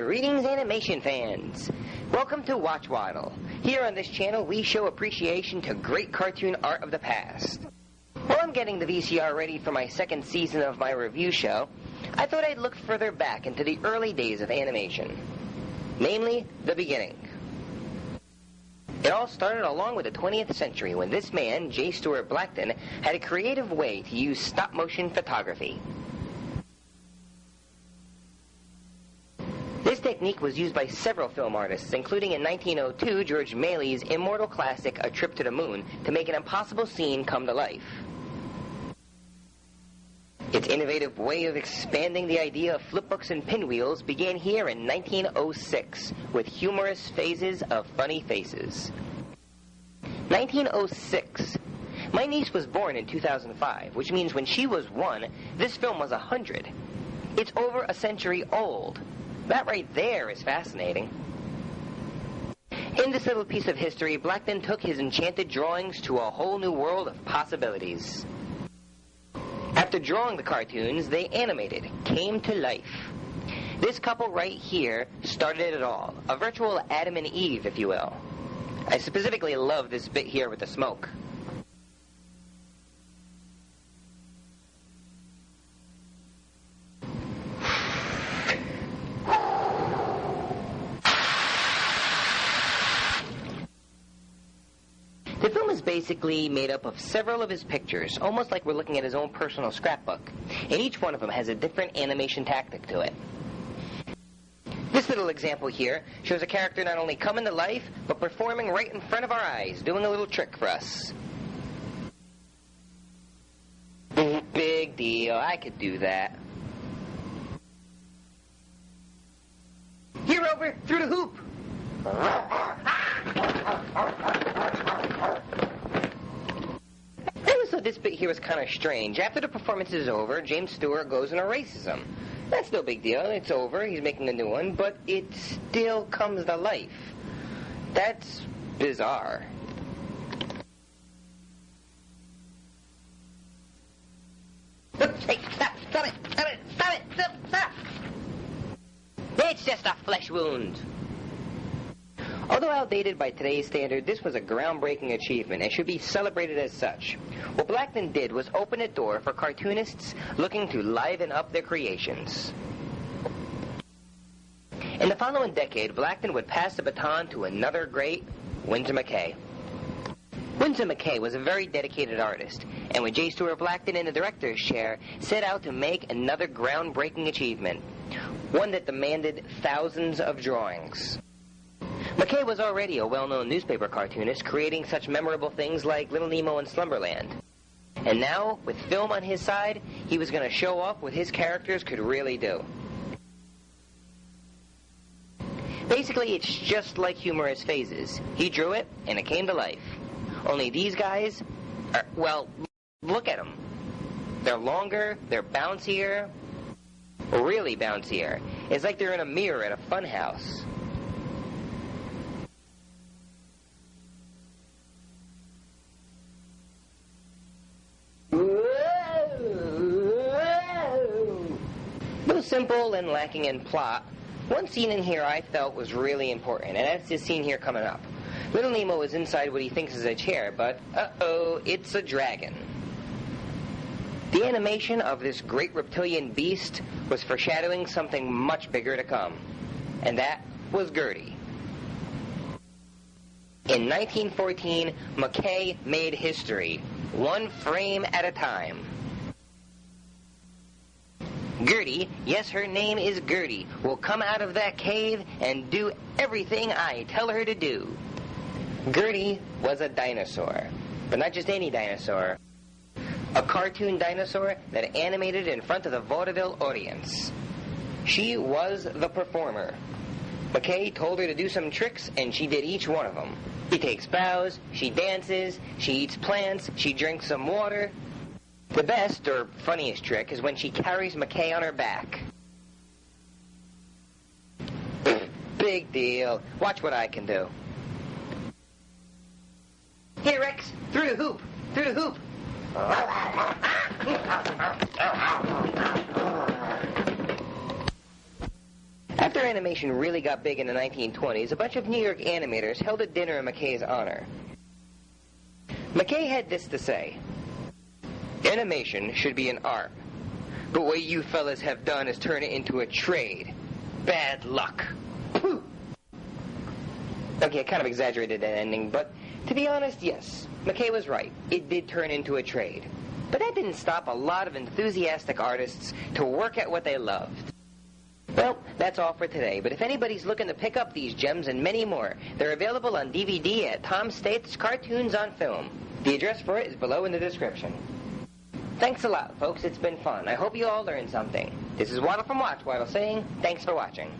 Greetings, animation fans! Welcome to Watchwaddle. Here on this channel, we show appreciation to great cartoon art of the past. While I'm getting the VCR ready for my second season of my review show, I thought I'd look further back into the early days of animation. Namely, the beginning. It all started along with the 20th century when this man, J. Stuart Blackton, had a creative way to use stop-motion photography. This technique was used by several film artists, including in 1902 George Maley's immortal classic A Trip to the Moon, to make an impossible scene come to life. Its innovative way of expanding the idea of flipbooks and pinwheels began here in 1906 with Humorous Phases of Funny Faces. 1906. My niece was born in 2005, which means when she was 1, this film was 100. It's over a century old. That right there is fascinating. In this little piece of history, Blackton took his enchanted drawings to a whole new world of possibilities. After drawing the cartoons, they animated, came to life. This couple right here started it all, a virtual Adam and Eve, if you will. I specifically love this bit here with the smoke. The film is basically made up of several of his pictures, almost like we're looking at his own personal scrapbook, and each one of them has a different animation tactic to it. This little example here shows a character not only coming to life, but performing right in front of our eyes, doing a little trick for us. Big deal, I could do that. Here, over, through the hoop! I always thought this bit here was kind of strange. After the performance is over, James Stewart goes and erases him. That's no big deal. It's over. He's making a new one, but it still comes to life. That's bizarre. Hey, stop it, stop it, stop! It's just a flesh wound. Although outdated by today's standard, this was a groundbreaking achievement and should be celebrated as such. What Blackton did was open a door for cartoonists looking to liven up their creations. In the following decade, Blackton would pass the baton to another great, Winsor McCay. Winsor McCay was a very dedicated artist, and with J. Stuart Blackton in the director's chair, set out to make another groundbreaking achievement, one that demanded thousands of drawings. McCay was already a well-known newspaper cartoonist, creating such memorable things like Little Nemo and Slumberland. And now, with film on his side, he was going to show off what his characters could really do. Basically, it's just like Humorous Phases. He drew it, and it came to life. Only these guys are, well, look at them. They're longer, they're bouncier, really bouncier. It's like they're in a mirror at a fun house. Though simple and lacking in plot, one scene in here I felt was really important, and that's this scene here coming up. Little Nemo is inside what he thinks is a chair, but uh-oh, it's a dragon. The animation of this great reptilian beast was foreshadowing something much bigger to come, and that was Gertie. In 1914, McCay made history, one frame at a time. Gertie, yes, her name is Gertie, will come out of that cave and do everything I tell her to do. Gertie was a dinosaur, but not just any dinosaur. A cartoon dinosaur that animated in front of the vaudeville audience. She was the performer. McCay told her to do some tricks, and she did each one of them. She takes bows, she dances, she eats plants, she drinks some water. The best, or funniest trick, is when she carries McCay on her back. Big deal. Watch what I can do. Here, Rex, through the hoop, through the hoop. After animation really got big in the 1920s, a bunch of New York animators held a dinner in McCay's honor. McCay had this to say: "Animation should be an art, but what you fellas have done is turn it into a trade. Bad luck." Pooh. Okay, I kind of exaggerated that ending, but to be honest, yes, McCay was right. It did turn into a trade. But that didn't stop a lot of enthusiastic artists to work at what they loved. Well, that's all for today, but if anybody's looking to pick up these gems and many more, they're available on DVD at Tom Stathes Cartoons on Film. The address for it is below in the description. Thanks a lot, folks. It's been fun. I hope you all learned something. This is Waddle from Watchwaddle saying thanks for watching.